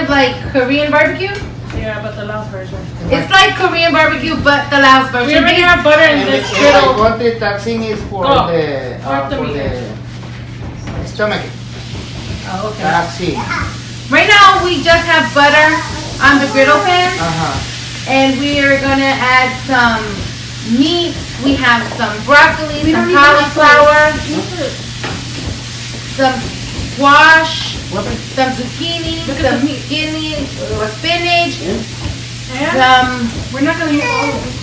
of like Korean barbecue. Yeah, but the Laos version. It's like Korean barbecue, but the Laos version. We already have butter in this griddle. What the taxing is for Go. for the stomach. Oh, okay. Taxing. Right now, we just have butter on the griddle pan, and we are gonna add some meat. We have some broccoli, some cauliflower, some squash, some zucchini, some spinach, We're not gonna use all of it.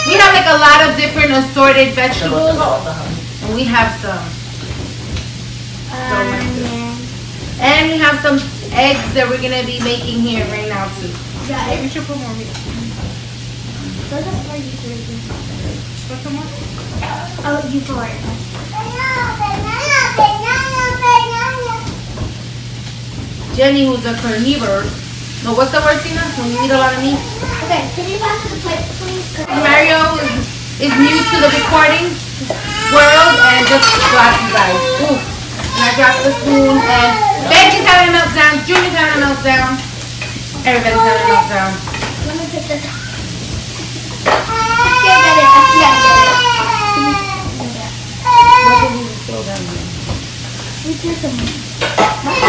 We have like a lot of different assorted vegetables, and we have some. And we have some eggs that we're gonna be making here right now too. Yeah, we should put more meat. Put some more? Oh, you for it. Jenny, who's a carnivore. No, what's the word, Tina? When you eat a lot of meat? Okay, can you pass me the plate, please? Mario is new to the recording world and just dropped you guys. Ooh. And I dropped the spoon and Becky's having a meltdown, Junior's having a meltdown. Everybody's having a meltdown. Let me pick this up. I can't get it. I can't get it. We do some.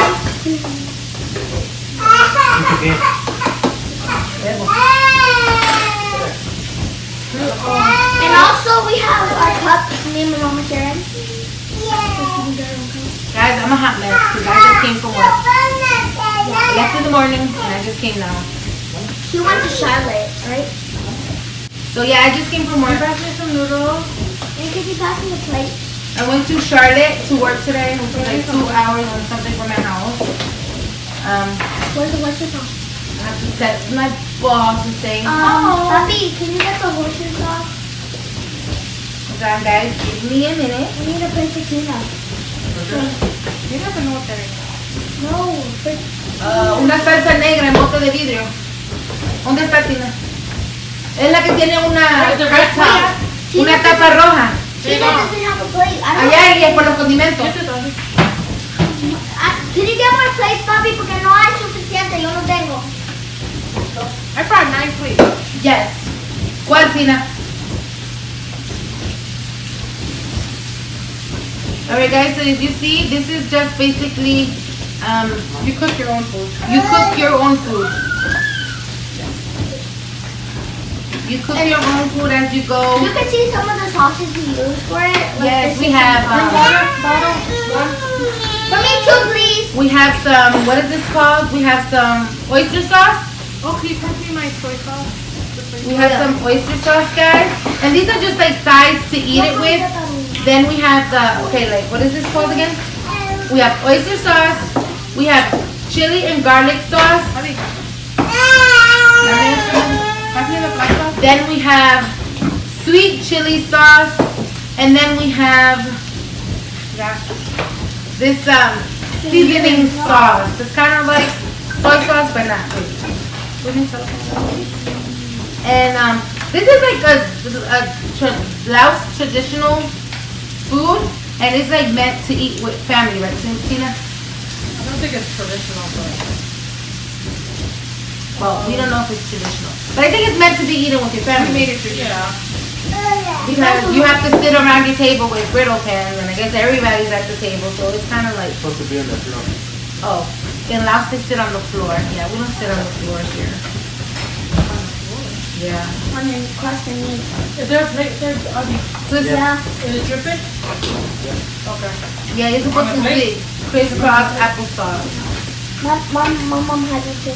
And also we have our cups, me and Mama Sharon. Guys, I'm a hot mess because I just came from work. I left in the morning and I just came now. She went to Charlotte, right? So yeah, I just came from work. Pass me some noodles. And could you pass me the plate? I went to Charlotte to work today, which was like 2 hours or something from my house. Where's the oyster sauce? I have to text my boss and say, Papi, can you get the oyster sauce? hold on guys, give me a minute. We need a plate for Tina. You never know what that is. No, Una salsa negra en bote de vidrio. ¿Dónde está, Tina? Es la que tiene una tapa roja. Tina doesn't have a plate. I don't Allá y es por los condimentos. Can you get more plates, papi? Porque no hay suficiente, yo no tengo. I brought 9 plates. Yes. ¿Cuál, Tina? Alright guys, so as you see, this is just basically, You cook your own food. you cook your own food. You cook your own food as you go. You can see some of the sauces we use for it. Yes, we have, For me too, please. we have some, what is this called? We have some oyster sauce. Oh, can you pass me my soy sauce? We have some oyster sauce, guys. And these are just like sides to eat it with. Then we have the, okay, like, what is this called again? We have oyster sauce. We have chili and garlic sauce. Then we have sweet chili sauce. And then we have this seasoning sauce. It's kind of like soy sauce, but not. And this is like a Laos traditional food, and it's like meant to eat with family, right, Tina? I don't think it's traditional, but Well, we don't know if it's traditional, but I think it's meant to be eaten with your family. we made it traditional. Yeah. Because you have to sit around your table with griddle pans, and I guess everybody's at the table, so it's kind of like. Supposed to be on the floor. Oh, in Laos they sit on the floor. Yeah, we don't sit on the floor here. Yeah. On your question, me. Is there a plate there? So it's, Yeah. Is it dripping? Okay. yeah, you're supposed to see Chris Cross applesauce. My mom has it too.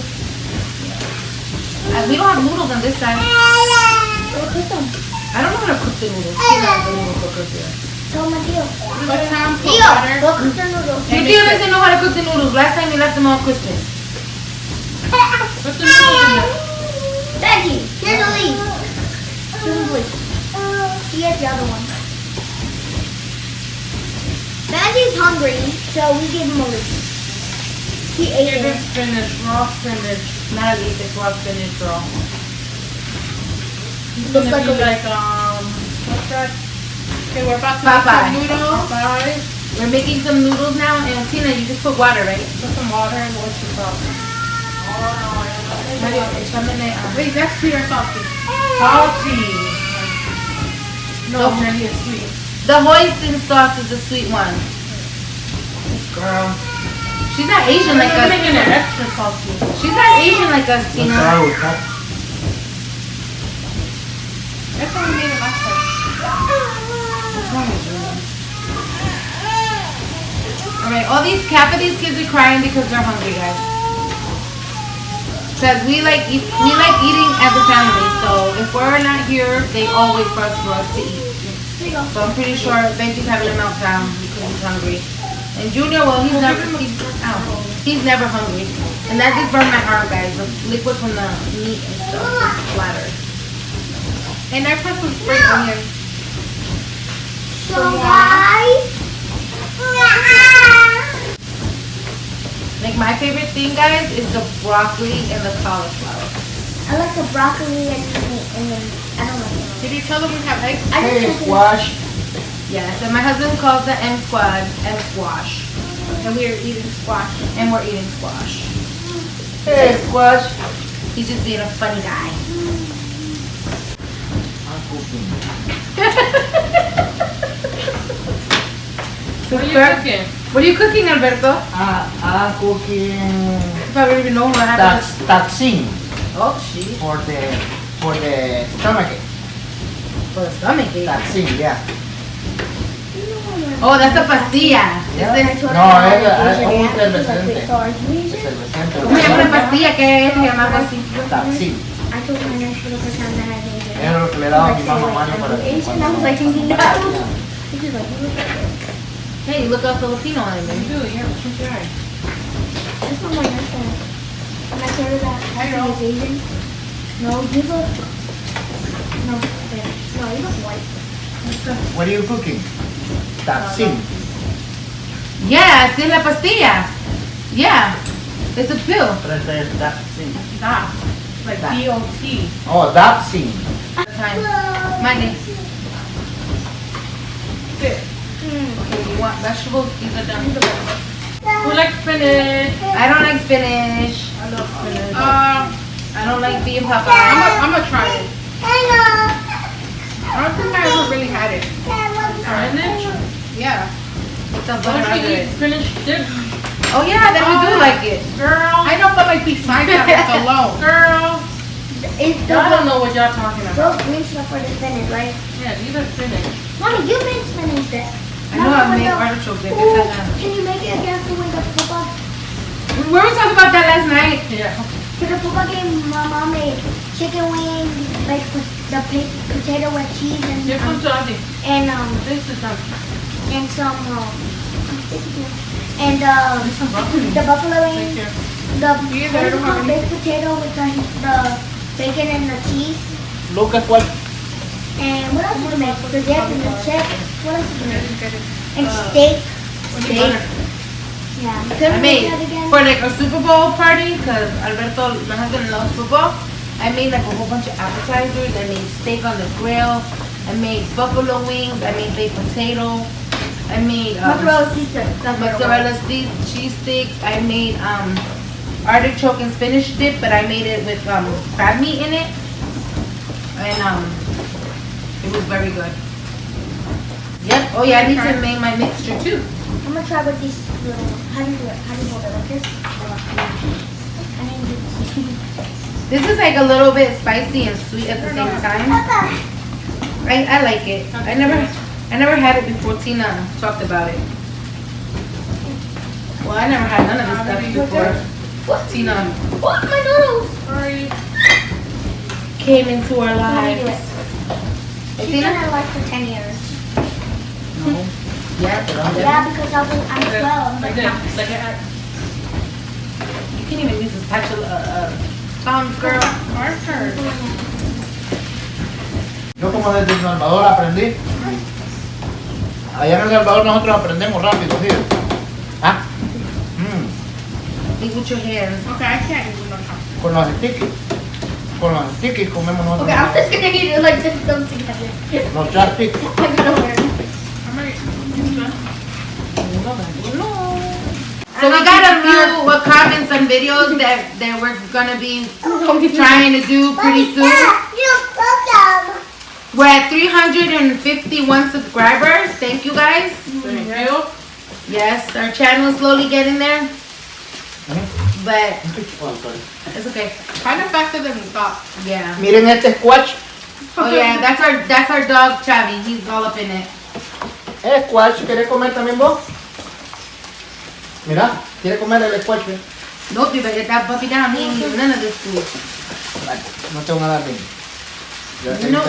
We don't have noodles on this side. Go cook them. I don't know how to cook the noodles. She's not the noodle cooker here. Tell my Tio. But Tom put Tio, butter. go cook the noodles. Your Tio doesn't know how to cook the noodles. Last time you left them on Christmas. Put the noodles in there. Becky, here's a leaf. Please. He has the other one. Benji's hungry, so we gave him a leaf. He ate Give it. it spinach, raw spinach. Not a leaf, it's raw spinach raw. It's Looks gonna like be a like, what's that? Okay, we're about to Popeye. make some noodles. Popeye. We're making some noodles now, and Tina, you just put water, right? Put some water and oyster sauce. Mario, échamele, Wait, that's sweet or salty? Salty. No, No. Nelly is sweet. The hoisin sauce is the sweet one. Girl. She's not Asian like I'm us. making it extra salty. She's not Asian like us, No te Tina. va a gustar. That's how we made it last time. Alright, half of these kids are crying because they're hungry, guys. Because we like eating as a family, so if we're not here, they all wait for us to eat. So I'm pretty sure Benji's having a meltdown because he's hungry. And Junior, well, he's never hungry. And that just burned my arm, guys. The liquid from the meat and stuff just splattered. And I put some spring onion. So guys, Like my favorite thing, guys, is the broccoli and the cauliflower. I like the broccoli and then I don't like it. Did you tell them we have eggs? I Hey, just like squash. Yes, and my husband calls the M squad M squash. And we are eating squash. And we're eating squash. Hey, squash. He's just being a funny guy. I'm cooking. What are you cooking? What are you cooking, Alberto? I'm cooking I don't even know what happened. tatsing Oh, shit. for the stomach. For the stomach ache. Tatsing, yeah. Oh, that's a pastilla. Yeah. This is- No, es un efervescente. Efervescente. ¿Cómo se llama una pastilla que se llama algo así? Tatsing. I told my nurse for the first time that I made it. Era lo que le daba a mi mamá Mario para que And I was like thinking Yeah. that. This is like, you look like this. Hey, you look all Filipino on You me. do, yeah. What's your eye? That's not my nurse said. And I told her that I know. he's Asian. No, you look. No, okay. No, you look white. What are you cooking? Tatsing. Yeah, it's in la pastilla. Yeah, it's a pill. Pero este es tatsing. Daht. Like Daht. D-O-T. Oh, tatsing. Time. Monday. Sit. Okay, you want vegetables? These are done. Who likes spinach? I don't like spinach. I love spinach. I don't like bean papa. I'm gonna try it. I don't think I ever really had it. Spinach? Yeah. It's a Don't butter you eat under it. spinach dip? Oh yeah, then we do like it. Girl. I know, but like besides that, like alone. Girl. It's I don't know what y'all talking about. those green stuff for the spinach, right? Yeah, these are spinach. Mommy, you made spinach dip. I know I made Ooh, artichoke dip. can you make it again for when the football? We were talking about that last night. Yeah. For the football game, my mom made chicken wings, like with the potato with cheese Give some to Auntie. and This is some. and some and Some broccoli. the buffalo Right wings, here. the These are the ones- baked potato with the bacon and the cheese. Lucas, ¿cuál? And what else did you make? The dip and the chip. What else did you make? And steak. Steak. Yeah. I Couldn't make made that again. for like a Super Bowl party because Alberto, my husband, loves football. I made like a whole bunch of appetizers. I made steak on the grill. I made buffalo wings. I made baked potato. I made Mozzarella cheese stick. That's what it was. mozzarella cheese sticks. I made artichoke and spinach dip, but I made it with crab meat in it, and it was very good. Yep. Oh yeah, I need to make my mixture too. I'm gonna try with these little. How do you do it? How do you hold it like this? I didn't do this. This is like a little bit spicy and sweet at the same time. I like it. I never had it before Tina talked about it. Well, I never had none of this stuff before Tina What? My noodles. Sorry. came into our Let me do lives. it. Hey, She's been Tina? at like for 10 years. No. Yeah, but Yeah, because I'm 12. I'm Like like, this. Like it. you can't even use a spatula. Thumbs, girl. Our turn. Yo como desde El Salvador aprendí. Allá en El Salvador nosotros aprendemos rápido, ¿sí? ¿Ah? Eat with your hands. Okay, I can't even know how. Con los stickies. Con los stickies comemos nosotros. okay, I'm just gonna eat it like this. Don't together. Los chopsticks. I'm gonna wear it. I'm ready. It's done. So we got a few comments and videos that we're gonna be trying to do pretty soon. We're at 351 subscribers. Thank you guys. Thank you. Yes, our channel is slowly getting there, but Oh, sorry. it's okay. Kind of faster than we thought. Yeah. Miren este squash. Oh yeah, that's our dog Chavi. He's all up in it. Squash, ¿quieres comer también vos? Mira, ¿quieres comer el squash? ¿Ve? Nope, you better that puppy down. He ain't eating none of this food. Vale, no te van a dar bien. Ya te No.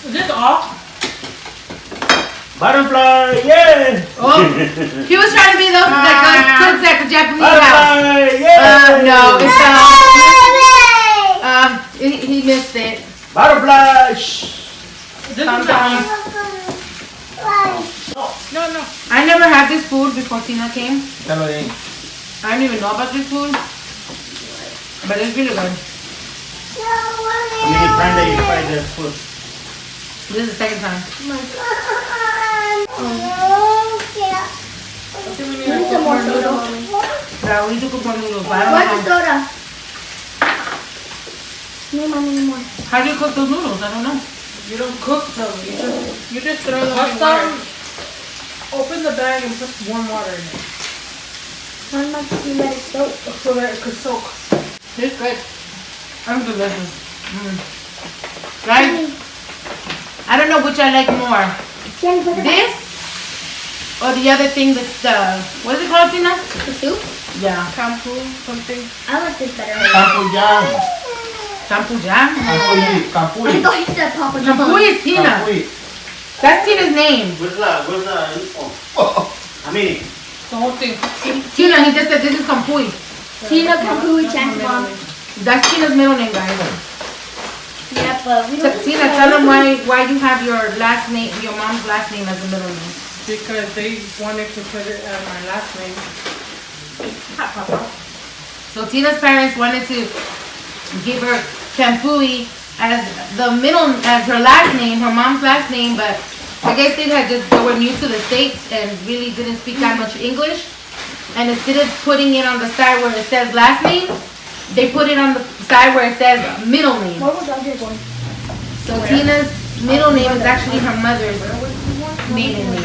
Is this all? Butterfly, yeah! Oh, he was trying to be those like cooks at the Japanese house. Butterfly, yeah! No, it's he missed it. Butterfly! Shh. This is not. No. I never had this food before Tina came. Dalo de ahí. I didn't even know about this food, but it's really good. Many times that you try this food. This is the second time. We need some more soda, Mommy. But we need to cook more noodles. But I Where's don't the know. soda? No, Mommy, no more. How do you cook those noodles? I don't know. You don't cook them. You just throw them in water. Open the bag and put warm water in it How much do you let it soak? so that it could soak. It's good. I'm delicious. Right? I don't know which I like more. Jenny, put it back. This or the other thing that's what is it called, Tina? The soup? Yeah. Shampoo, something. I like this better. Campuyang. Shampoo jam. Campuy. I Campuy. thought he said Papa Shampoo John. is Tina. Campuy. That's Tina's name. Where's the uniform? I mean, The whole thing. Tina, he just said this is Kampuy. Tina Kapui Chance Mom. That's Tina's middle name, guys. Yeah, but we So, don't. Tina, tell them why you have your last name, your mom's last name as a middle name. Because they wanted to put it as my last name. So Tina's parents wanted to give her Kampuy as her last name, her mom's last name, but I guess they were new to the States and really didn't speak that much English. And instead of putting it on the side where it says last name, they put it on the side where it says middle name. Where was Audrey going? So Tina's middle name is actually her mother's maiden name.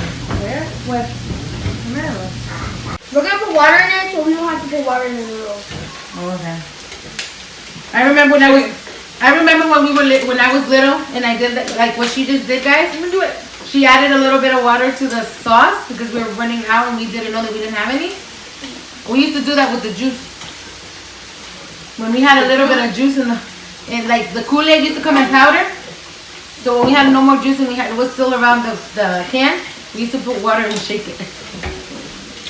Where? We're gonna put water in it so we don't have to put water in the noodles. Oh, okay. I remember when when I was little and I did that, like what she just did, guys. I'm gonna do it. She added a little bit of water to the sauce because we were running out and we didn't know that we didn't have any. We used to do that with the juice. When we had a little bit of juice in like the Kool-Aid used to come in powder. So when we had no more juice and it was still around the can, we used to put water and shake it.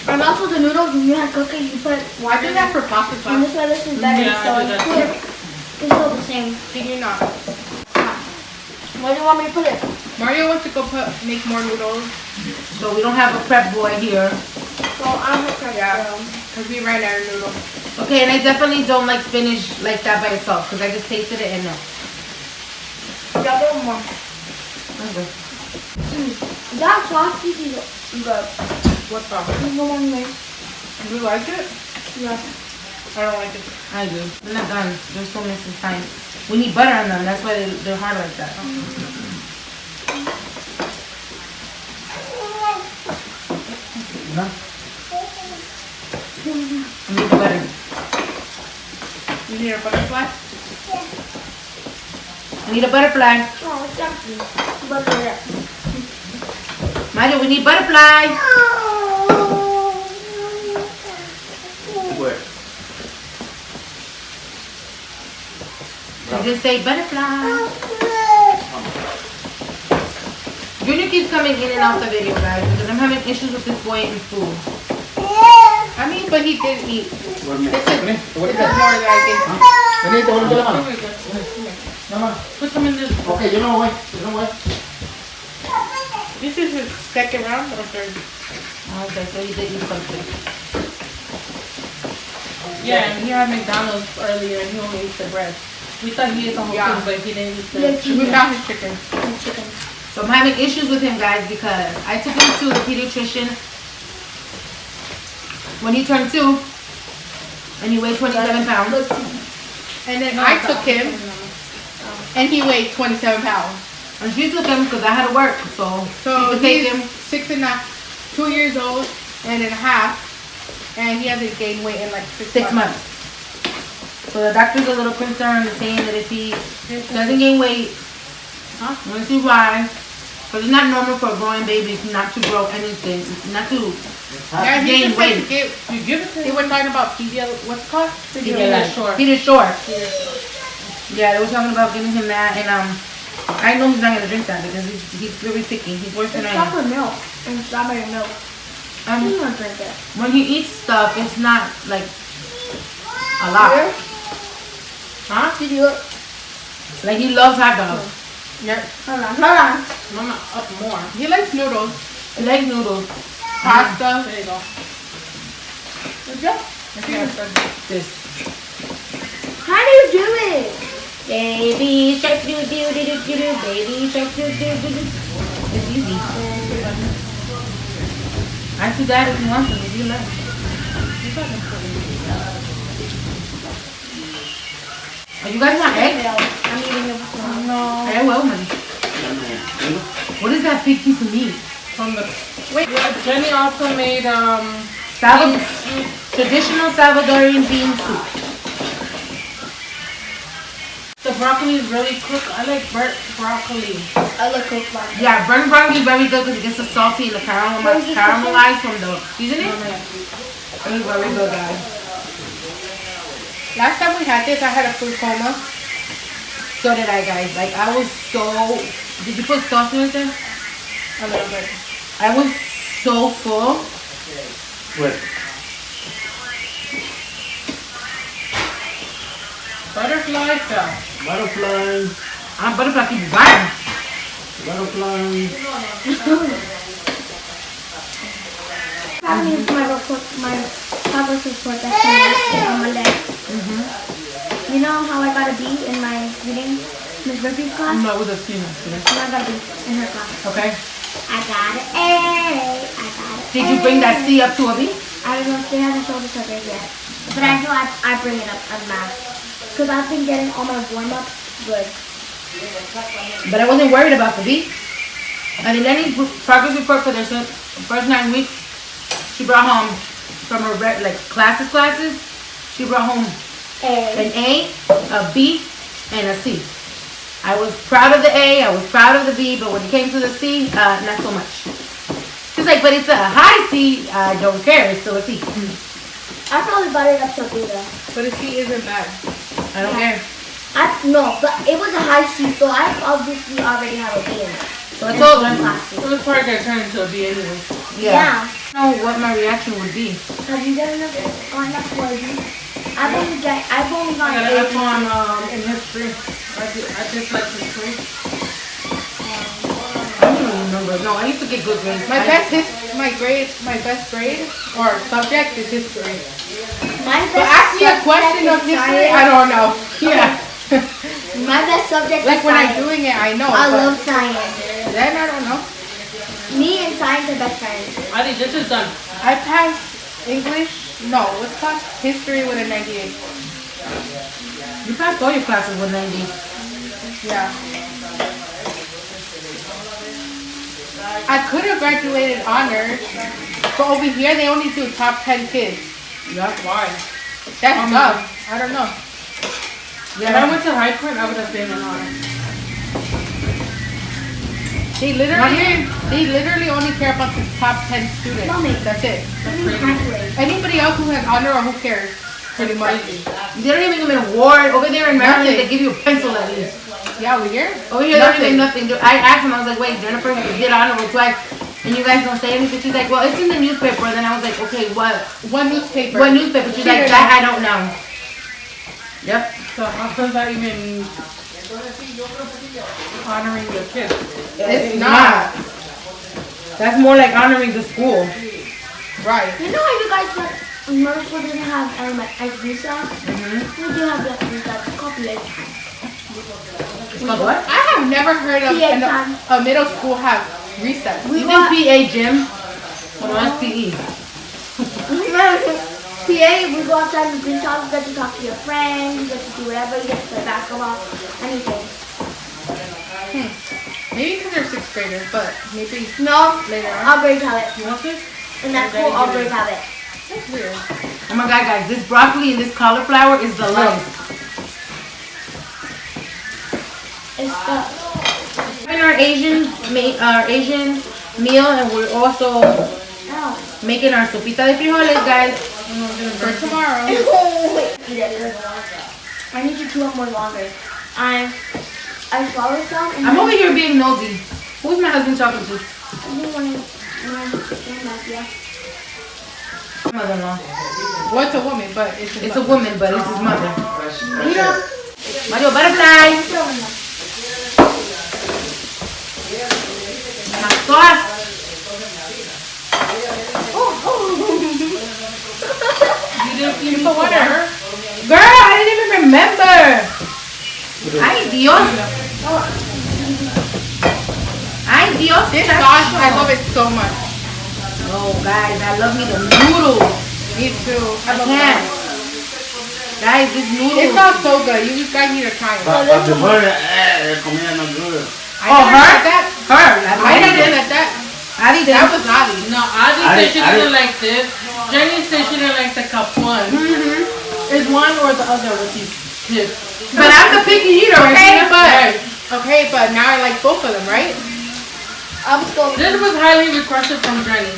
And also the noodles, when you have cooking, you put Well, I do that for pasta and sauce. this way this is better. Yeah, so I do that it's still the same. Did you not? Where do you want me to put it? Mario wants to go make more noodles. So we don't have a prep boy here. So I'm gonna try Yeah. Because we ran out of noodles. Okay, and I definitely don't like spinach like that by itself because I just tasted it and no. Yeah, a little more. Okay. That sausage is good. What's up? This the one made. You like it? Yeah. I don't like it. I do. They're not done. They're still missing time. We need butter on them. That's why they're hard like that. No? I need the butter. You need a butterfly? I need a butterfly. Oh, it's empty. Butter it. Mario, we need butterfly. where? You just say butterfly. Junior keeps coming in and out the video, guys, because I'm having issues with this boy eating food. I mean, but he did eat. Where me? This Vení, is te more voy a than quitar. I think. Vení, te voy a quitar la mano. No, mano. Put some in this. Ok, yo no voy. Yo no voy. This is his second round or third? Okay, so he did eat something. Yeah, and he had McDonald's earlier and he only ate the bread. We thought he ate the whole Yeah. thing, but he didn't eat Yeah, the We found his chicken. and chicken. So I'm having issues with him, guys, because I took him to the pediatrician when he turned 2, and he weighed 27 pounds. And then I took him, and he weighed 27 pounds. And she took him because I had to work, so she could take him. 2 years old and a half, and he hasn't gained weight in like 6 months. So the doctor's a little concerned, saying that if he doesn't gain weight, I'm gonna see why. Because it's not normal for a growing baby not to grow anything, not to gain weight. You give it to They him. were talking about what's it called? Pediashore. Pediashore. Yeah, they were talking about giving him that, and I know he's not gonna drink that because he's very picky. He's worse than I It's am. chocolate milk and strawberry milk. He's gonna drink it. When he eats stuff, it's not like a lot. Here? Huh? Did you? Like he loves hot dogs. Yeah. Hold on. Mama, up more. He likes noodles. He likes noodles. Pasta. There you go. Did you? I think I said This. How do you do it? Baby shark doo doo doo doo doo. Baby shark doo doo doo doo. It's easy. Ask your dad if he wants them. If you like. Oh, you guys want eggs? I'm eating it before. I will, honey. What is that big piece of meat? from the. Wait. Yeah, Jenny also made Traditional Salvadorian bean soup. the broccoli is really cooked. I like burnt broccoli. I like cooked broccoli. Yeah, burnt broccoli is very good because it gets the salty and the caramelized from the seasoning. It's very good, guys. Last time we had this, I had a food coma. So did I, guys. Like, I was so... Did you put sauce in there? A little bit. I was so full. What? Butterfly shell. Butterfly. I'm butterfly keep dying. Butterfly. Family is my report, my progress report that's on Monday. You know how I got a B in my reading Miss Murphy's class? No, it was a C. No, I got a B in her class. Okay. I got an A. I got an Did you bring that C up to a B? I don't know if they haven't showed us others yet. But I know I bring it up on math. Because I've been getting all my warm-ups good. But I wasn't worried about the B. And in any progress report for their first 9 weeks, she brought home from her classes, she brought home an A, a B, and a C. I was proud of the A, I was proud of the B, but when it came to the C, not so much. She's like, but it's a high C, I don't care, it's still a C. I probably got it up to a B though. But the C isn't bad. I don't care. No, but it was a high C, so I obviously already have a B in it. So I told her, Classes. It was probably gonna turn into a B anyway. yeah. I don't know what my reaction would be. Have you done enough? Oh, enough for a B? I've only I gotten got A. an F on in history. I just like history. I don't even remember. No, I used to get good grades. My best grade or subject is history. My But ask me a question of history, I don't know. Yeah. My best subject Like is when I'm science. doing it, I know. I but love science. then I don't know. Me and science are best friends. I think this is done. I passed English. No, what's called history with a 98. You passed all your classes with 90. Yeah. I could have graduated honors, but over here they only do top 10 kids. That's why. That's dumb. I don't know. Yeah. If I went to high point, I would have been an honor. They literally only care about the top 10 students. Mommy. That's it. Halfway. Anybody else who has honor or who cares, pretty much. They don't even give me an award. Over there in Maryland, Nothing. they give you a pencil at least. Yeah, over here. Over here, they don't even nothing. I asked him, I was like, wait, Jennifer did honor with twice, and you guys don't say anything? She's like, well, it's in the newspaper. And then I was like, okay, what? One newspaper. What newspaper? She's like, that I don't know. Yep. So how does that even honoring the kids? It's not. That's more like honoring the school. Right. You know how you guys got middle school didn't have like visa? We do have that visa. Copy it. It's called what? I have never heard of PA time. a middle school have recess. We You got think PA gym? Well, that's PE. PA, we go outside and green talk, you get to talk to your friends, you get to do whatever, you get to play basketball, anything. Maybe because they're sixth graders, but maybe No, later on. all grades have it. You want this? In that school, all grades have it. That's weird. Oh my god, guys, this broccoli and this cauliflower is the love. It's the, Having our Asian meal, and we're also oh. making our sopita de frijoles, guys. For tomorrow. Wait, eat it. I need to chew up more longer. I swallowed some and I'm then over here being nosy. Who's my husband talking to? I think when yeah. Mother-in-law. Well, it's a woman, but It's a woman, but it's his mother. Mira. Mario, butterfly. My sauce. You put water. Girl, I didn't even remember. Ay, Dios. Ay, Dios. This sauce, I love it so much. Oh, guys, I love me the noodles. Me too. I love can't. that. Guys, this It noodles. smells so good. You just guys need to try it. But before, comida no good. Oh, never her? had that. Her. I never had that. Adi did. That was Adi. No, Adi said she Adi- didn't like this. Jenny said she didn't like the cup one. It's one or the other with these chips. But I'm the picky eater, Okay, right? but now I like both of them, right? I'm still. This was highly requested from Jenny.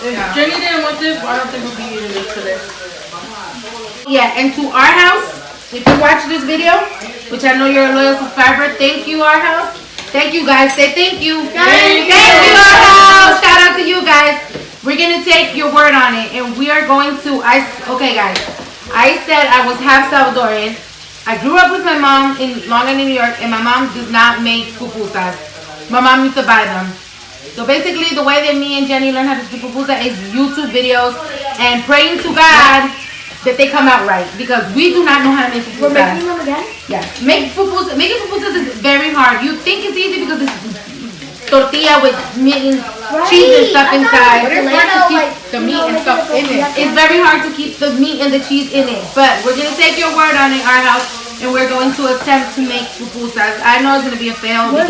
If Yeah. Jenny didn't want this, I don't think we'll be eating this today. Yeah, and to our house, if you watch this video, which I know you're a loyal subscriber, thank you, our house. Thank you, guys. Say thank you. Thank you, our house. Shout out to you guys. We're gonna take your word on it, and we are going to. Okay, guys. I said I was half Salvadorian. I grew up with my mom in Long Island, New York, and my mom does not make pupusas. My mom used to buy them. So basically, the way that me and Jenny learned how to do pupusa is YouTube videos and praying to God that they come out right, because we do not know how to make We're making pupusas. them again? Yeah, making pupusas is very hard. You think it's easy because it's tortilla with meat and cheese and stuff I thought inside. But it's hard to keep the meat and stuff in it. It's very hard to keep the meat and the cheese in it, but we're gonna take your word on it, our house, and we're going to attempt to make pupusas. I know it's gonna be a fail because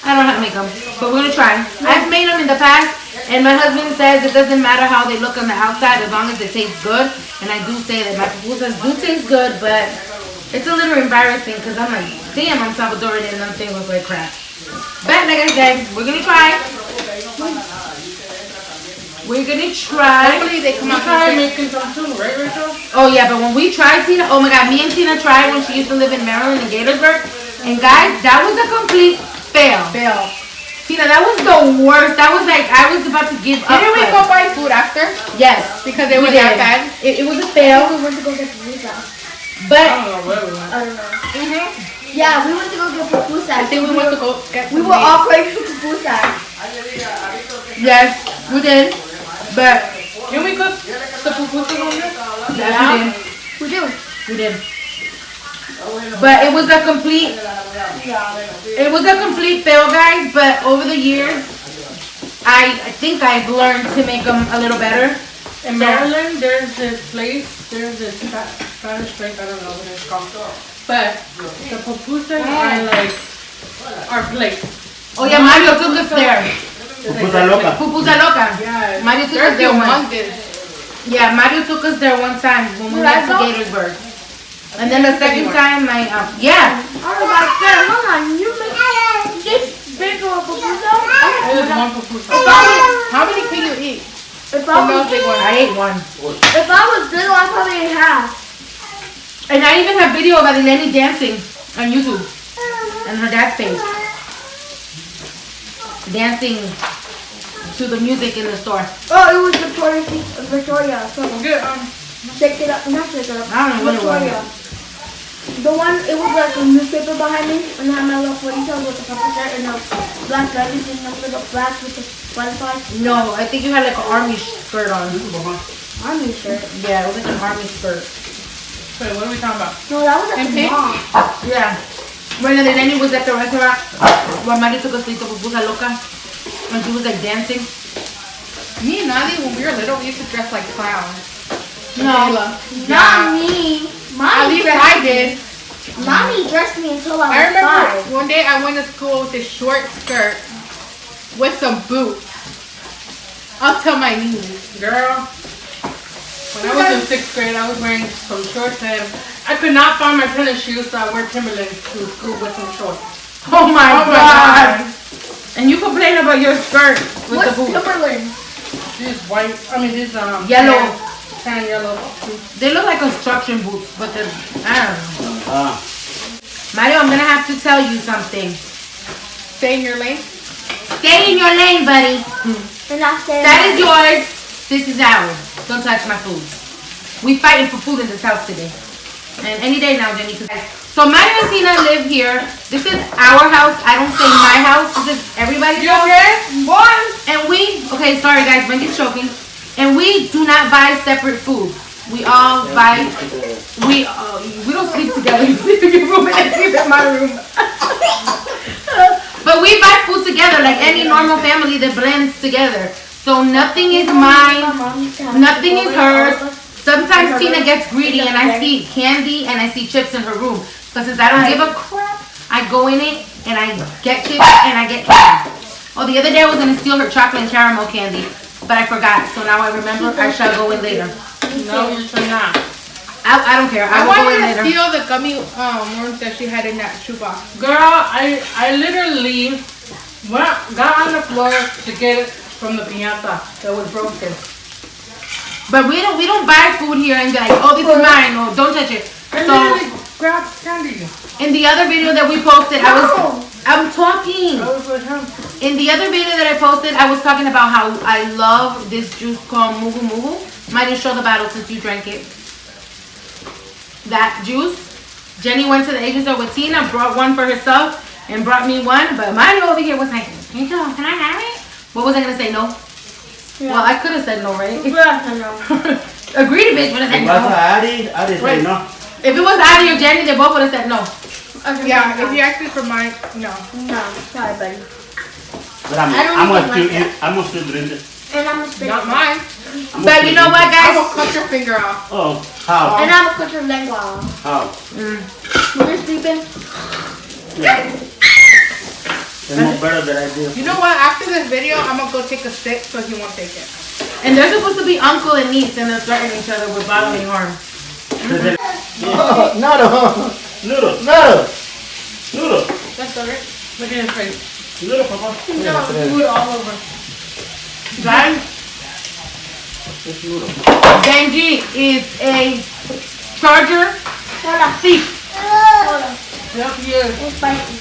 I don't know how to make them, but we're gonna try. I've made them in the past, and my husband says it doesn't matter how they look on the outside as long as it tastes good. And I do say that my pupusas do taste good, but it's a little embarrassing because I'm like, damn, I'm Salvadorian and I'm saying look like crap. But like I said, we're gonna try. We're gonna try. Hopefully they come out Try good. making some too, right, Rachel? Oh yeah, but when we tried Tina, oh my god, me and Tina tried when she used to live in Maryland in Gaithersburg. And guys, that was a complete fail. Fail. Tina, that was the worst. That was like, I was about to give up. Didn't we go buy food after? Yes. Because it we was that did. bad? It was a fail, We went to go get pupusas. I but don't know where we went. I don't know. Yeah, we went to go get pupusas. I think we went to go get We some were meat. all craving for pupusas. yes, we did. But Can we cook the pupusas on this? yes, We do. we did. But it was a complete fail, guys. But over the years, I think I've learned to make them a little better. In Maryland, there's this place, there's this Spanish place, I don't know what it's called. But the pupusas are like our place. Oh yeah, Mario took us there. Pupusa loca. Pupusa loca. Yeah. Mario took They're us there once. humongous. Yeah, Mario took us there one time when we went to Gaithersburg. And then the second time, yeah. Oh my god, hold on. You make this big of a pupusa? It is one pupusa. How many can you eat? If From I those was, big ones? I ate one. if I was little, I'd probably eat half. And I even have video of Adilene dancing on YouTube. And her dad's face. Dancing to the music in the store. Oh, it was Victoria. So Good, shake it up, not shake it up. I don't know what it was. Victoria. The one, it was like a newspaper behind me, and I had my little ponytail with the purple shirt and the black leggings and the little black with the butterflies. No, I think you had like an army skirt on. Army shirt. Yeah, it was like an army skirt. Wait, what are we talking about? No, that was at And the pink? mall. Yeah. When the nanny was at the restaurant, when Mario took us to Pupusa Loca, and she was like dancing. Me and Nadi, when we were little, we used to dress like clowns. No. Not me. At Mommy least dressed I me. did. Mommy dressed me until I was I remember 5. one day I went to school with this short skirt with some boots up to my knees. Girl, when I was in 6th grade, I was wearing some shorts and I could not find my tennis shoes, so I wore Timberlands to school with some shorts. Oh my Oh my god. god. And you complain about your skirt with What's the boots. Timberland? These white, I mean these Yellow. tan yellow. They look like construction boots, but they're, I don't know. Ah. Mario, I'm gonna have to tell you something. Stay in your lane. Stay in your lane, buddy. And I said, That is yours. This is ours. Don't touch my food. We fighting for food in this house today. And any day now, Jenny. So Mario and Tina live here. This is our house. I don't say my house. This is everybody's house. And we, okay, sorry guys, Wendy's choking. And we do not buy separate food. We all buy, we don't sleep together. You sleep in your room and I sleep in my room. But we buy food together like any normal family that blends together. So nothing is mine, nothing is hers. Sometimes Tina gets greedy and I see candy and I see chips in her room. But since I don't give a crap, I go in it and I get chips and I get candy. Oh, the other day I was gonna steal her chocolate and caramel candy, but I forgot. So now I remember I shall go in later. No, you should not. I don't care. I I will go in wanted to later. steal the gummy worms that she had in that shoebox. Girl, I literally got on the floor to get it from the piñata that was broken. But we don't buy food here and be like, oh, this is mine, or don't touch it. I So literally grabbed candy. in the other video that we posted, I'm talking. I was with him. In the other video that I posted, I was talking about how I love this juice called Mugu Mugu. Might just show the bottle since you drank it. That juice. Jenny went to the Asian store with Tina, brought one for herself, and brought me one. But Mario over here was like, Angel, can I have it? What was I gonna say? No? Yeah. Well, I could have said no, right? Yeah, I know. Agreed, bitch, but I said Igual no. a Ari, Ari Wait. said no. If it was Adi or Jenny, they both would have said no. Okay, Yeah, no. if you ask me for mine, no. No, sorry, buddy. But I don't I'm even gonna still like eat. I'm gonna still drink it. And I'm a spit. Not mine. But you know what, I guys? will cut your finger off. Oh, how? And I'm a cut your leg off. How? Mm. When you're sleeping, Yeah. It's more better than I did. You know what? After this video, I'm gonna go take a sip so he won't take it. And they're supposed to be uncle and niece, and they're threatening each other with bodily harm. No, no. Noodles. No. Noodles. That's all right. Look at his face. Noodles, papa. Food all over. Guys, It's noodles. Benji is a charger hold on. thief. Hold on. Yep, he is. It's spicy.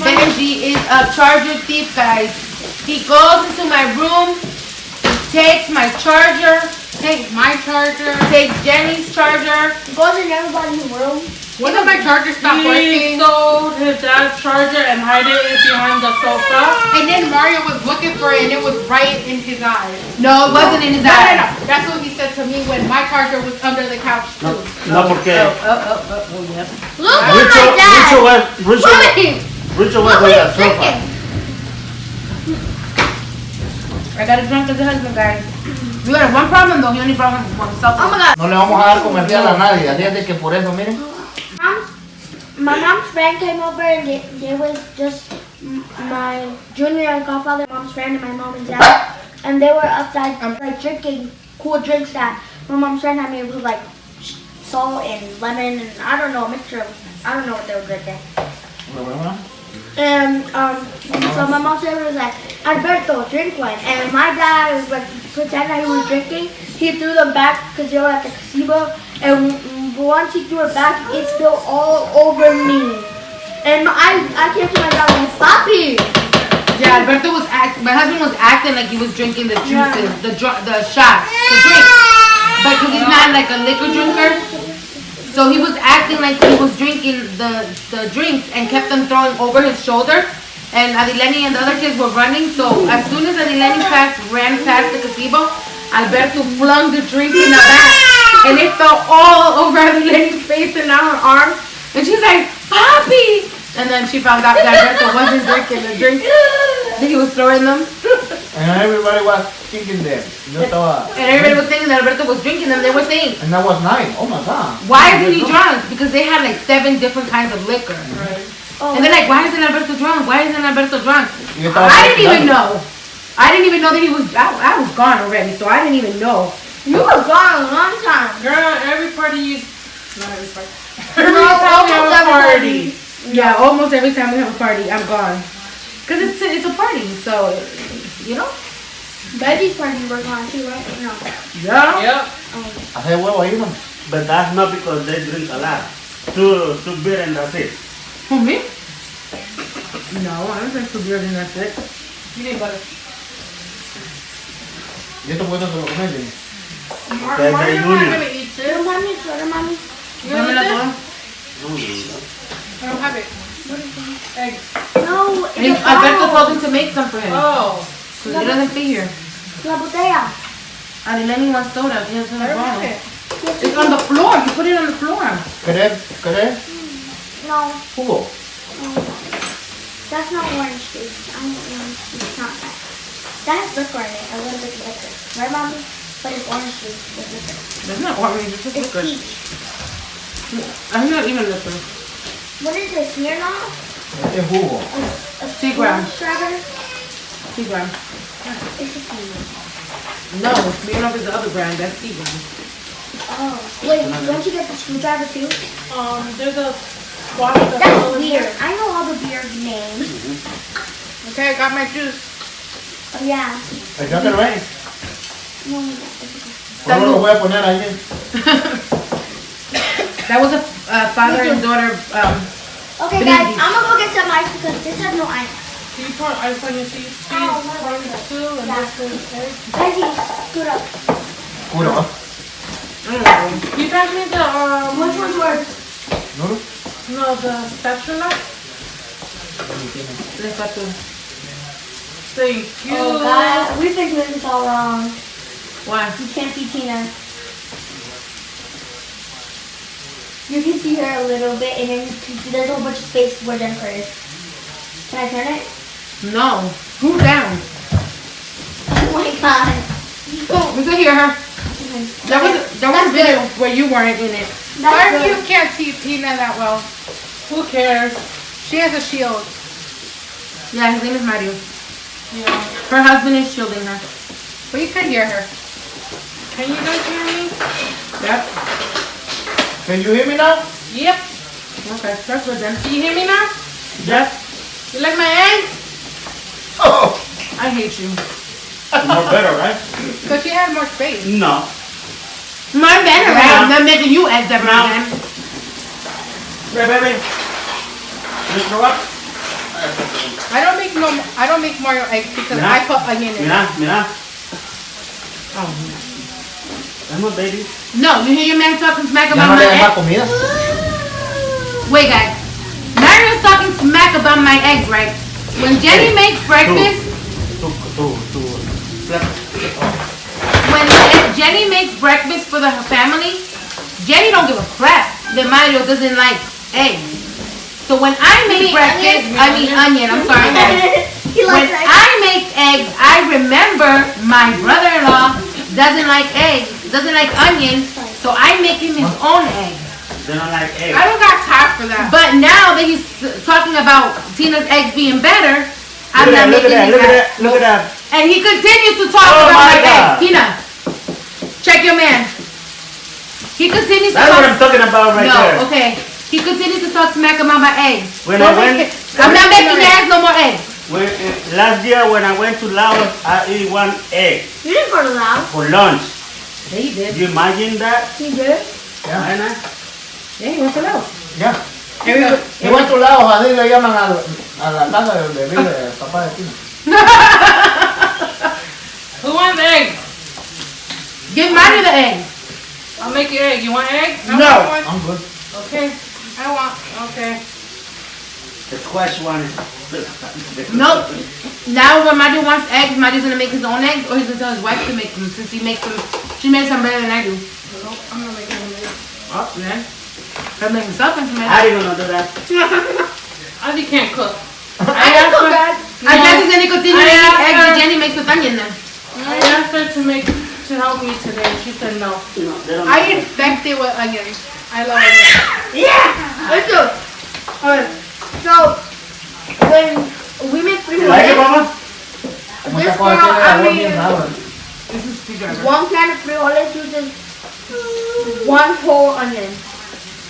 Benji is a charger thief, guys. He goes into my room, he takes my charger, Take my charger. takes Jenny's charger. It goes in everybody's room. When did my charger stop He working? stole his dad's charger and hid it behind the sofa. And then Mario was looking for it and it was right in his eyes. No, it wasn't in his No, no, eyes. no. That's what he said to me when my charger was under the couch too. No, porque Oh, yep. Look at Richo, my dad. Richo was Look on what the he's sofa. drinking. I got a drunk as a husband, guys. We got one problem though, he only brought himself. Oh my god. No le vamos a dar comercial a nadie. Así es de que por eso, miren. My mom's friend came over and they was just my junior and godfather, mom's friend, and my mom and dad. And they were outside like drinking cool drinks that my mom's friend had made with like salt and lemon and I don't know, a mixture of, I don't know what they were drinking. And so my mom said it was like, Alberto, drink one. And my dad was like, pretend that he was drinking. He threw them back because they were at the gazebo. And once he threw it back, it spilled all over me. And I came to my dad and said, Papi! Yeah, Alberto was my husband was acting like he was drinking the juices, the shots, the drink. But because he's not like a liquor drinker, so he was acting like he was drinking the drinks and kept them throwing over his shoulder. And Adileni and the other kids were running, so as soon as Adileni ran past the gazebo, Alberto flung the drink in the back and it fell all over Adeline's face and on her arm. And she's like, Papi! And then she found out that Alberto wasn't drinking the drink that he was throwing them. And everybody was thinking them. Yo estaba. And everybody was thinking that Alberto was drinking them. They were saying, And that was nice. Oh my God. why isn't he drunk? Because they had like 7 different kinds of liquor. Right. And they're like, why isn't Alberto drunk? Why isn't Alberto drunk? Yo estaba I didn't even practicando. know. I didn't even know that he was, I was gone already, so I didn't even know. You were gone a long time. Girl, every party you... Not every party. No, Every time we have almost a every party. Yeah, almost every time we have a party, I'm gone. Because it's a party, so, you know? Betty's party we're gone too, right? No. Yeah. Yep. Hace huevo ahí, man. But that's not because they drink a lot. Two beer and that's it. Who, me? No, I don't drink 2 beers and that's it. You need butter. Y esto puesto se lo comen, Jenny. They're Mario's not union. gonna eat Little this. mommy, little mommy. You gonna eat this? No, no. I don't have it. Eggs. No, And it's a Alberto bottle. told him to make some for him. Oh. Because he doesn't fit here. La botella. Adelene wants soda. He has in the I don't bottle. have it. It's on the floor. You put it on the floor. ¿Querés No, jugo? that's not orange juice. I don't orange juice. It's not that. That has liquor in it, a little bit of liquor. Right, mommy? But it's orange juice with liquor. That's not orange. It's just It's liquor. peach. I'm not even liquor. What is this? Smirnoff? Es jugo. A Seagram. strawberry? Seagram. It's a Smirnoff. No, Smirnoff is the other brand. That's Seagram. Oh. Wait, don't you get the screwdriver too? There's a bottle that's That's all in weird. here. I know all the beer names. Okay, I got my juice. Oh, yeah. Echate el rey. No, no, it's okay. Solo lo voy a poner ahí. That was a father and daughter. Okay, guys, I'm gonna go get some ice because this has no ice. Can you pour ice on your cheese? Oh, Cheese, what pour is it too, and Yeah. this is egg. Betty, scoot up. Puro. You guys need the, Which one's worse? ¿No? no, the spatula? Thank you. Oh, God. We've been doing this all wrong. Why? You can't see Tina. You can see her a little bit, and then you can see there's a whole bunch of space where Jennifer is. Can I turn it? No. Move down. Oh my God. We could hear her. That was a video where you weren't in it. That's Why good. you can't see Tina that well? Who cares? She has a shield. Yeah, his name is Mario. Yeah. Her husband is shielding her. But you could hear her. Can you guys hear me? Yep. Can you hear me now? Yep. Okay, that's good then. Can you hear me now? Yep. You like my eggs? Oh! I hate you. More better, right? Because she has more space. No. My better, Yeah. right? I'm not making you eggs every No. time. Hey, baby. Just throw up. I don't make Mario eggs because Mira. I put onion in it. Mira, mira. Oh. Come on, baby. No, you hear your man talking smack Ya about no my le des más eggs? comida. Wait, guys. Mario's talking smack about my eggs, right? When Jenny makes breakfast, when Jenny makes breakfast for her family, Jenny don't give a crap that Mario doesn't like eggs. So when I make breakfast, onion, I'm sorry guys. He When likes that. I make eggs, I remember my brother-in-law doesn't like eggs, doesn't like onion, so I make him his own egg. They don't like eggs. I don't got time for that. But now that he's talking about Tina's eggs being better, I'm not Look at making that, his look at eggs. that, look at that. And he continues to talk Oh about my my eggs. God. Tina, check your man. He continues to That's what I'm talk. talking about right No, there. okay. He continues to talk smack about my eggs. When I went, I'm not making your eggs no more eggs. last year when I went to Laos, I ate 1 egg You didn't go to Laos. for lunch. Yeah, he did. Do you imagine that? You did? Why not? Yeah, he went to Laos. Ya. Everybody- Igual tu lado, así le llaman a la casa del bebé de papá de Tina. Who wants eggs? Give Mario the egg. I'll make you egg. You want egg? I No. want one. I'm good. Okay. I want. Okay. The squash one. Nope. Now when Mario wants eggs, Mario's gonna make his own eggs, or he's gonna tell his wife to make them since he makes them. She makes them better than I do. I'm not making it. Oh, man. I'm making something for me. How do you know do that? Adi can't cook. I can cook that. I guess it's any continue to eat I eggs asked that Jenny makes with onion then. I asked her to help me today. She said no. No, they don't. I infect it with onions. I love onions. Yeah. Let's do it. Alright. So when we make You like it, frijoles, Mama? Como This está con girl, aquel I agua mean- bien raro. This is screwdriver. one can of frijoles uses one whole onion.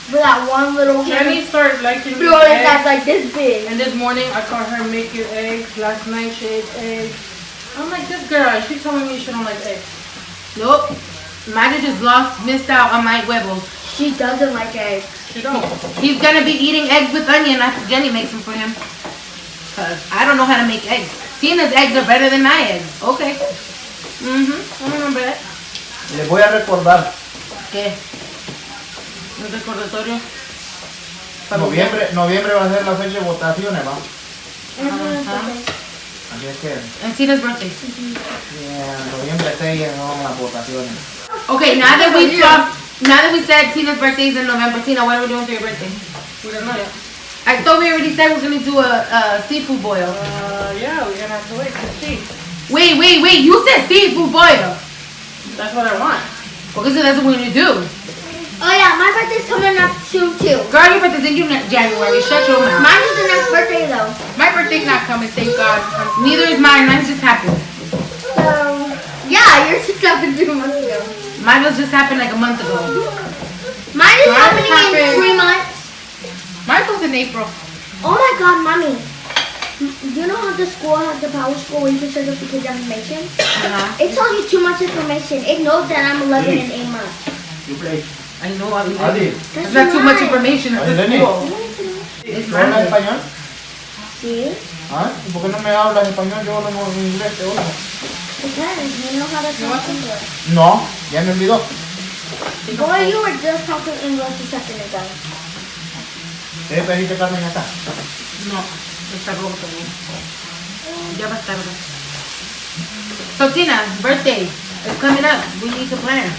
For that one little can Jenny of started liking frijoles eggs. that's like this big. And this morning I caught her making eggs. Last night she ate eggs. I'm like, this girl, she's telling me she don't like eggs. Nope. Maggie just missed out on my huevos. She doesn't like eggs. She don't. He's gonna be eating eggs with onion after Jenny makes them for him. Cause I don't know how to make eggs. Tina's eggs are better than my eggs. Okay. I remember that. Les voy a recordar. ¿Qué? ¿Un recordatorio? Noviembre va a ser la fecha de votaciones, ¿va? Ajá. Así es que And Tina's birthday. noviembre 6 son las votaciones. Okay, now that we said Tina's birthday is in November, Tina, what are we doing for your birthday? We don't know yet. I thought we already said we're gonna do a seafood boil. Yeah, we're gonna have to wait to see. Wait, you said seafood boil. That's what I want. Okay, so that's what we're gonna do. Oh yeah, my birthday's coming up soon too. Girl, your birthday's in January. Shut your mouth. Mine is the next birthday though. My birthday's not coming, thank God. Neither is mine. Mine just happened. So yeah, yours just happened 3 months ago. Mine was just happened like a month ago. Mine is Mine happening in happened- 3 months. Mine was in April. Oh my God, mommy. Do you know how the school has the power school where you can search up the kids' information? Uh-huh. It tells you too much information. It knows that I'm 11 and 8 months. You play. I know I was Adi, It's not too much information at Ay, the Lenny. school. ¿tú hablas español? Sí. ¿Ah? ¿Y por qué no me hablas español? Yo hablo en inglés, te oigo. Because you know how to talk English. No, ya me olvidó. Boy, you were just talking English a second ago. ¿Qué pediste carne ya está? No, está rojo también. Ya va tarde. So Tina, birthday is coming up. We need to plan.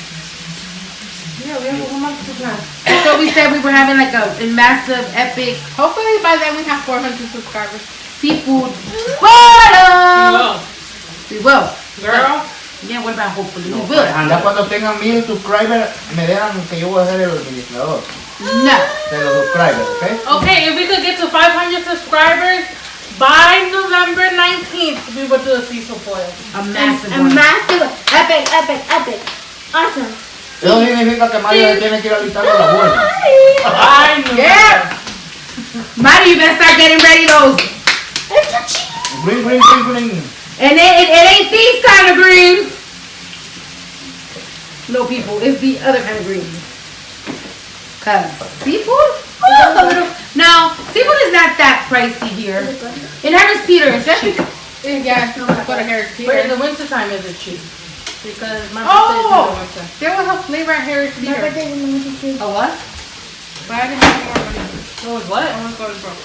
Yeah, we have a whole month to plan. I thought we said we were having like a massive, epic Hopefully by then we have 400 subscribers. seafood boil. Well, We will. girl, Yeah, what about hopefully? We will. Ya cuando tengan 1000 subscribers, me dejan que yo voy a ser el administrador No. de los subscribers, ¿ok? okay, if we could get to 500 subscribers by November 19th, we would do a seafood boil. A massive A one. massive, epic. Awesome. Eso significa que Mario le tiene que ir alistando la buena. I knew Yeah. Mari, you better start getting ready those. It's a cheese. Green. And it ain't these kind of greens. No, people, it's the other kind of greens. Cause seafood? Oh, a little. Now, seafood is not that pricey here. In Harris Teeter, especially. Yeah, go to Harris But in Teeter. the winter time, is it cheap? Because my Oh! birthday is in the winter. There was a flavor at Harris My Teeter. birthday's in the winter too. A what? But I didn't have more money. It was what? I was going broke.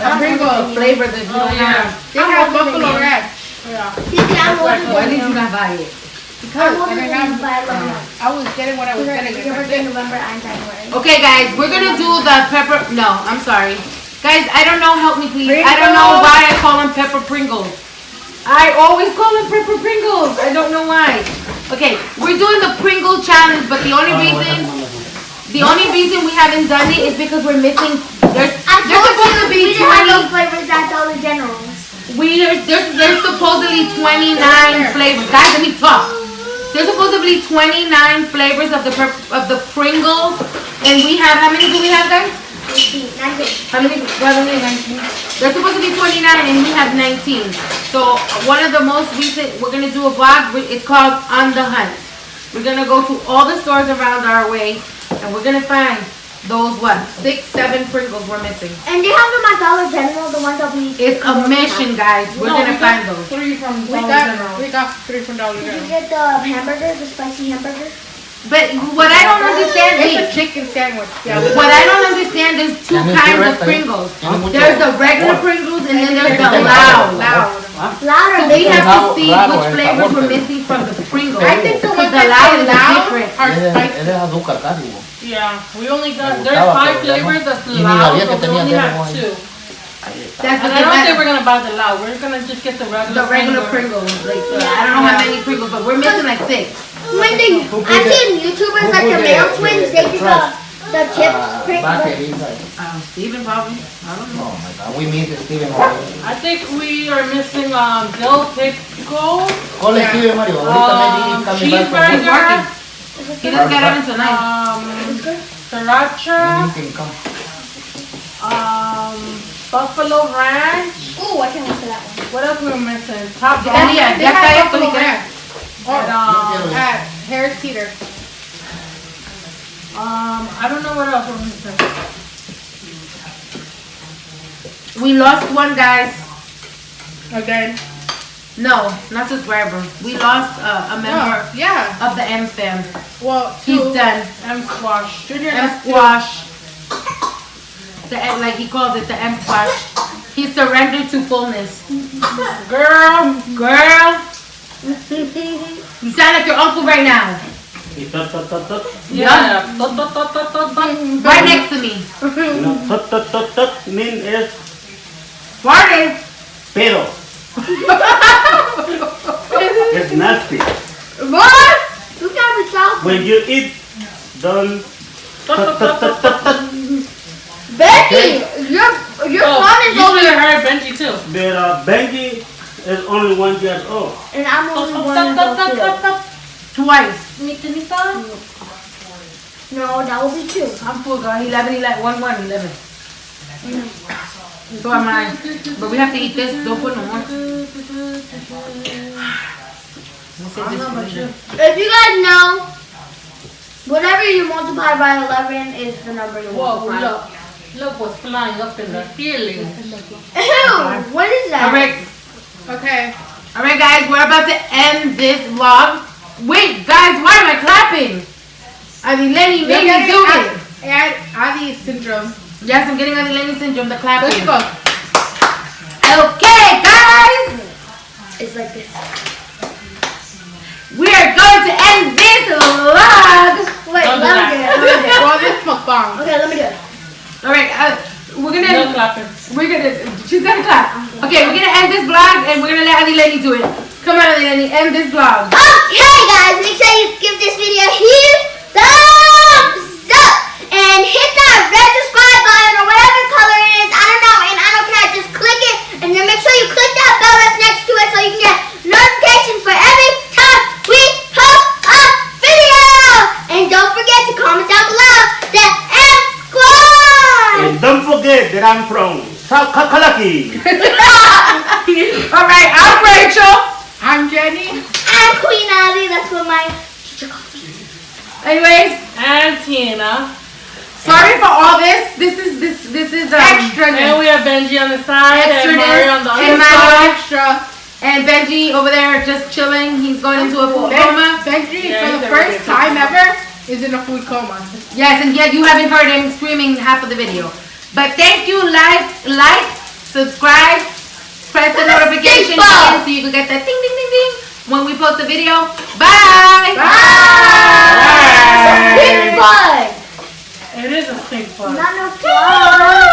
A Pringle flavor that you don't have. They have buffalo ranch. Yeah. See, I'm older Why than did you you. not buy it? Because I'm I older didn't than you have. by 11 months. I was getting what I was getting. Your birthday in November, I'm January. Okay, guys, we're gonna do the pepper. No, I'm sorry. Guys, I don't know. Help me, please. I don't know why I call them pepper Pringles. I always call them pepper Pringles. I don't know why. Okay, we're doing the Pringle challenge, but the only reason we haven't done it is because we're missing. There's supposed to be we didn't have 20. those flavors at Dollar General. There's supposedly 29 flavors. Guys, let me talk. There's supposedly 29 flavors of the Pringles, and we have, how many do we have, guys? 19. How many? 19. There's supposed to be 29 and we have 19. So one of the most recent, we're gonna do a vlog. It's called On the Hunt. We're gonna go to all the stores around our way, and we're gonna find those 6, 7 Pringles we're missing. And they have them at Dollar General, the ones that we. It's a mission, guys. We're gonna find those. 3 from We Dollar General. got 3 from Dollar Did you General. get the hamburger, the spicy hamburger? But what I don't understand It's a is, chicken sandwich. Yeah. what I don't understand is 2 kinds of Pringles. There's the regular Pringles and then there's the loud. Loud. Louder. So we have to Raro, see raro which el flavors sabor, we're pero- missing from the Pringles. I think the ones The that loud say is loud different. are Él spicy. es azúcar cálido. Yeah, we only got, Me there's gustaba, 5 pero ya no. flavors that's Y ni loud, sabía que but we tenía only demo have ahí. 2. That's And what I don't think they we're gonna buy the loud. We're gonna just get the regular Pringles. Like, I don't know how many Pringles, but we're missing like 6. When they, I've seen YouTubers like the male twins, they do the chips. Back it inside. Steven probably. I don't know. Oh my God, we miss Steven already. I think we are missing dill pickle, Call Steven, Mario. Ahorita maybe coming back from work. cheeseburger, He doesn't get out until 9. sriracha, He can come. buffalo ranch. Ooh, I can't wait for that one. What else we were missing? Top Ya dog. está, They ya está have esto, buffalo literal. ranch. At Harris Teeter. I don't know what else we're missing. We lost one, guys. Again. No, not subscriber. We lost a member Oh, yeah. of the M fam. Well, He's two. done. M squash. Junior M has two. squash. The M, like he calls it, the M squash. He surrendered to fullness. Girl. You sound like your uncle right now. Tot, tot, tot, tot. Yeah. Tot, tot, tot, tot, tot, tot. Right next to me. No, tot, tot, tot, tot mean is Farted. pedo. It's nasty. What? You can't be salty. When you eat, don't tot, tot, tot, tot, tot. Betty, your phone is You over should have heard Benji too. But Benji is only 1 year old. and I'm Tot, only tot, one tot, tot, of tot, tot. Twice. No, that will be 2. I'm full, girl. 11. So am I. But we have to eat this. Don't put no more. If you guys know, whatever you multiply by 11 is the number you Whoa, multiply. look what's flying up in the ceiling. Ew, what is that? Alright. Okay. Alright, guys. We're about to end this vlog. Wait, guys. Why am I clapping? I mean, Lenny made me do it. And Adi syndrome. Yes, I'm getting Lenny syndrome. The clapping. Let's go. Okay, guys. It's like this. We are going to end this vlog. Wait, Don't do let me that. do it. Well, this mukbang. Okay, let me do it. Alright, we're No gonna. clapping. She's gonna clap. Okay, we're gonna end this vlog and we're gonna let Adi Lenny do it. Come on, Adi Lenny, end this vlog. Okay, guys, make sure you give this video a huge thumbs up and hit that red subscribe button or whatever color it is. I don't know, and I don't care. Just click it, and then make sure you click that bell that's next to it so you can get notifications for every time we post a video. And don't forget to comment down below the M Squad. And don't forget that I'm from South Kakalaki. Alright, I'm Rachel. I'm Jenny. I'm Queen Abby. That's what my teacher calls me. Anyways, And Tina. sorry for all this. This is Extra. And we have Benji on the side and Extraness Mario on the and other Mario. side. Extra. and Benji over there just chilling. He's going into a food coma. Benji, Yeah, for he's the never first been time ever, is in a food coma. Yes, and yet you haven't heard him screaming half of the video. But thank you, like, subscribe, press the notification button so you can get that ding ding ding ding when we post a video. Bye. Big bug. It is a stink bug. Not no fun.